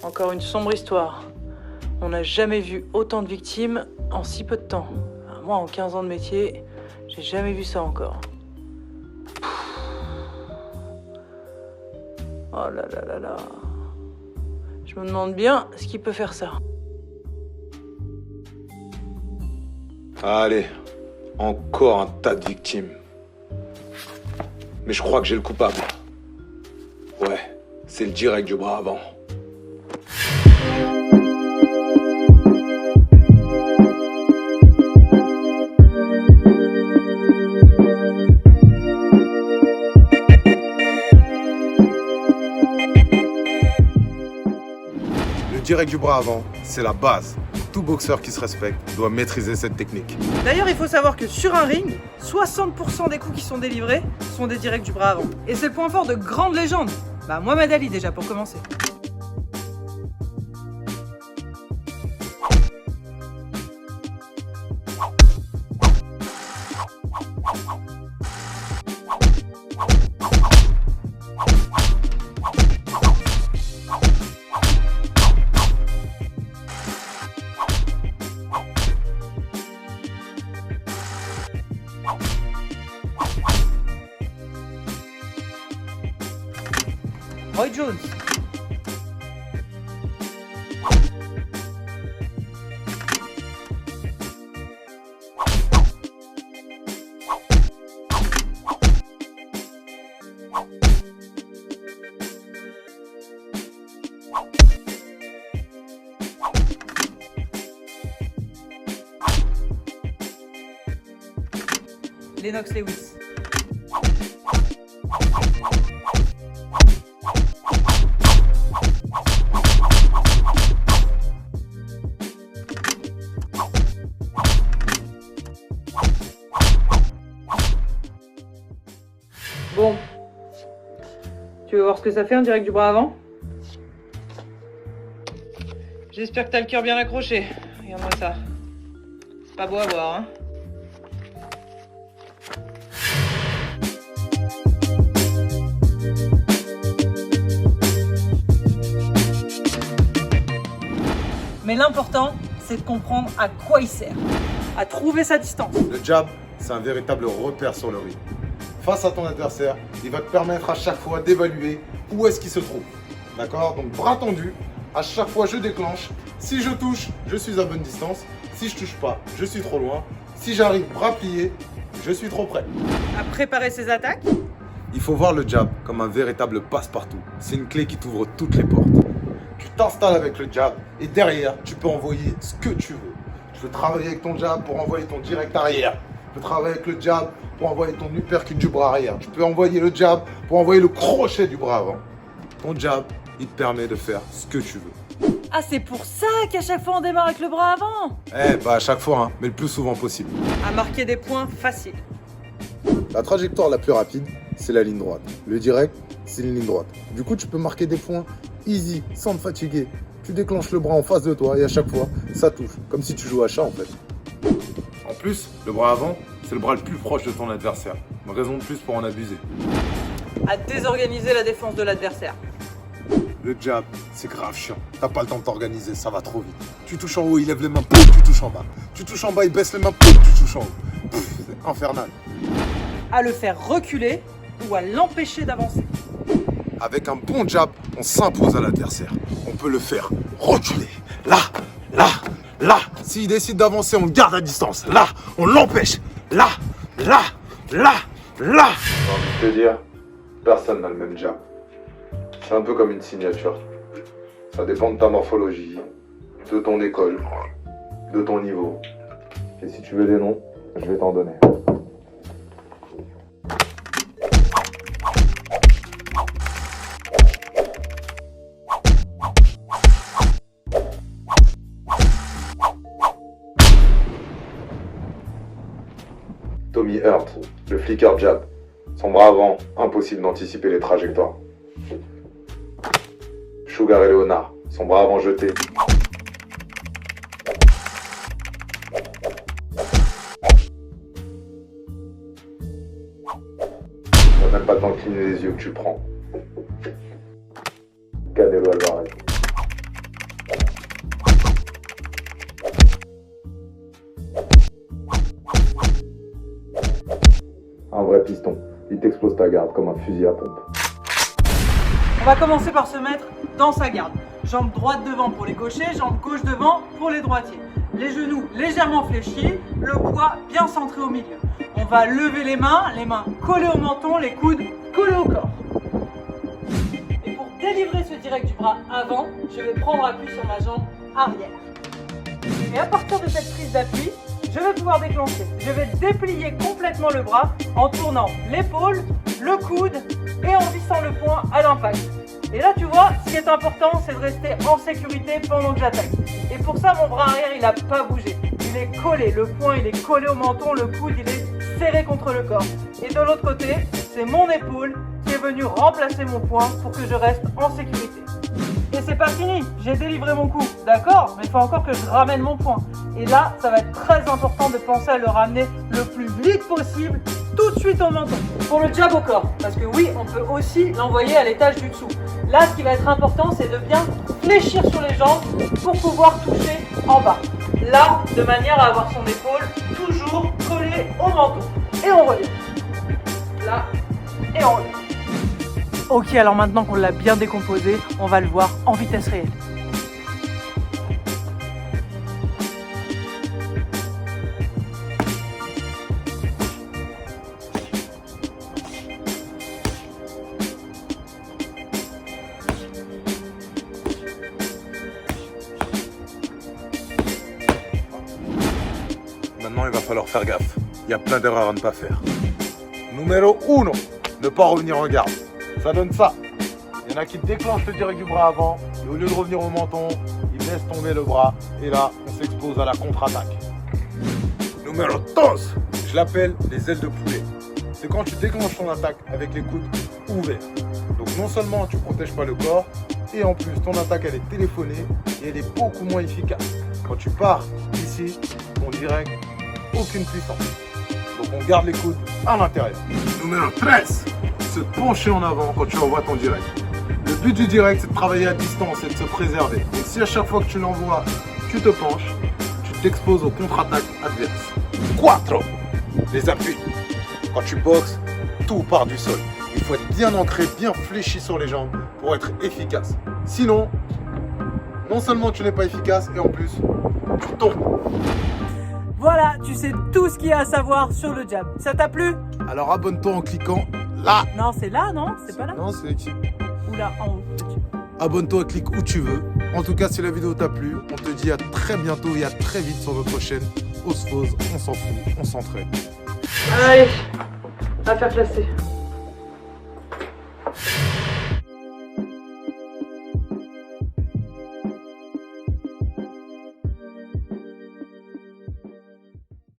Encore une sombre histoire. On n'a jamais vu autant de victimes en si peu de temps. Moi, en 15 ans de métier, j'ai jamais vu ça encore. Oh là là là là. Je me demande bien ce qui peut faire ça. Allez, encore un tas de victimes. Mais je crois que j'ai le coupable. Ouais, c'est le direct du bras avant. Le direct du bras avant, c'est la base. Tout boxeur qui se respecte doit maîtriser cette technique. D'ailleurs, il faut savoir que sur un ring, 60% des coups qui sont délivrés sont des directs du bras avant. Et c'est le point fort de grandes légendes. Bah, Mohamed Ali déjà pour commencer. Roy Jones. Lennox Lewis. Bon, tu veux voir ce que ça fait un direct du bras avant? J'espère que t'as le cœur bien accroché. Regarde-moi ça. C'est pas beau à voir, hein. Mais l'important, c'est de comprendre à quoi il sert. À trouver sa distance. Le jab, c'est un véritable repère sur le ring. Face à ton adversaire, il va te permettre à chaque fois d'évaluer où est-ce qu'il se trouve. D'accord? Donc bras tendu, à chaque fois je déclenche. Si je touche, je suis à bonne distance. Si je touche pas, je suis trop loin. Si j'arrive bras pliés, je suis trop près. À préparer ses attaques. Il faut voir le jab comme un véritable passe-partout. C'est une clé qui t'ouvre toutes les portes. Tu t'installes avec le jab et derrière, tu peux envoyer ce que tu veux. Tu peux travailler avec ton jab pour envoyer ton direct arrière. Tu peux travailler avec le jab pour envoyer ton uppercut du bras arrière. Tu peux envoyer le jab pour envoyer le crochet du bras avant. Ton jab, il te permet de faire ce que tu veux. Ah, c'est pour ça qu'à chaque fois on démarre avec le bras avant. À chaque fois, hein, mais le plus souvent possible. À marquer des points faciles. La trajectoire la plus rapide, c'est la ligne droite. Le direct, c'est une ligne droite. Du coup, tu peux marquer des points easy, sans te fatiguer. Tu déclenches le bras en face de toi et à chaque fois, ça touche. Comme si tu jouais à chat en fait. En plus, le bras avant, c'est le bras le plus proche de ton adversaire. Une raison de plus pour en abuser. À désorganiser la défense de l'adversaire. Le jab, c'est grave chiant. T'as pas le temps de t'organiser, ça va trop vite. Tu touches en haut, il lève les mains, pouf, tu touches en bas. Tu touches en bas, il baisse les mains, pouf, tu touches en haut. C'est infernal. À le faire reculer ou à l'empêcher d'avancer. Avec un bon jab, on s'impose à l'adversaire. On peut le faire reculer. Là, là, là. S'il décide d'avancer, on le garde à distance. Là, on l'empêche. Là, là, là, là. J'ai envie de te dire, personne n'a le même jab. C'est un peu comme une signature. Ça dépend de ta morphologie, de ton école, de ton niveau. Et si tu veux des noms, je vais t'en donner. Tommy Hurt, le flicker jab. Son bras avant, impossible d'anticiper les trajectoires. Sugar et Léonard, son bras avant jeté. T'as même pas le temps de cligner les yeux que tu prends. Canelo Alvarez. t'exploses ta garde comme un fusil à pompe. On va commencer par se mettre dans sa garde. Jambe droite devant pour les gauchers, jambe gauche devant pour les droitiers. Les genoux légèrement fléchis, le poids bien centré au milieu. On va lever les mains collées au menton, les coudes collés au corps. Et pour délivrer ce direct du bras avant, je vais prendre appui sur ma jambe arrière. Et à partir de cette prise d'appui, je vais pouvoir déclencher. Je vais déplier complètement le bras en tournant l'épaule, le coude et en vissant le poing à l'impact. Et là, tu vois, ce qui est important, c'est de rester en sécurité pendant que j'attaque. Et pour ça, mon bras arrière, il n'a pas bougé. Il est collé, le poing, il est collé au menton, le coude, il est serré contre le corps. Et de l'autre côté, c'est mon épaule qui est venue remplacer mon poing pour que je reste en sécurité. Et c'est pas fini, j'ai délivré mon coup, d'accord, mais il faut encore que je ramène mon poing. Et là, ça va être très important de penser à le ramener le plus vite possible, tout de suite au menton. Pour le jab au corps, parce que oui, on peut aussi l'envoyer à l'étage du dessous. Là, ce qui va être important, c'est de bien fléchir sur les jambes pour pouvoir toucher en bas. Là, de manière à avoir son épaule toujours collée au menton. Et on revient. Là, et on revient. Ok, alors maintenant qu'on l'a bien décomposé, on va le voir en vitesse réelle. Maintenant, il va falloir faire gaffe. Il y a plein d'erreurs à ne pas faire. Numéro 1, ne pas revenir en garde. Ça donne ça. Il y en a qui déclenchent le direct du bras avant, et au lieu de revenir au menton, ils laissent tomber le bras, et là, on s'expose à la contre-attaque. Numéro 2, je l'appelle les ailes de poulet. C'est quand tu déclenches ton attaque avec les coudes ouverts. Donc non seulement tu protèges pas le corps, et en plus ton attaque elle est téléphonée, et elle est beaucoup moins efficace. Quand tu pars ici, ton direct, aucune puissance. Donc on garde les coudes à l'intérieur. Numéro 13, se pencher en avant quand tu envoies ton direct. Le but du direct, c'est de travailler à distance et de se préserver. Donc si à chaque fois que tu l'envoies, tu te penches, tu t'exposes aux contre-attaques adverses. 4, les appuis. Quand tu boxes, tout part du sol. Il faut être bien ancré, bien fléchi sur les jambes pour être efficace. Sinon, non seulement tu n'es pas efficace, et en plus, tu tombes. Voilà, tu sais tout ce qu'il y a à savoir sur le jab. Ça t'a plu? Alors abonne-toi en cliquant là. Non, c'est là, non? C'est pas là? Non, c'est ici. Ou là, en haut. Abonne-toi, clique où tu veux. En tout cas, si la vidéo t'a plu, on te dit à très bientôt et à très vite sur notre chaîne Osphose. On s'en fout, on s'entraîne. Allez, à faire classer.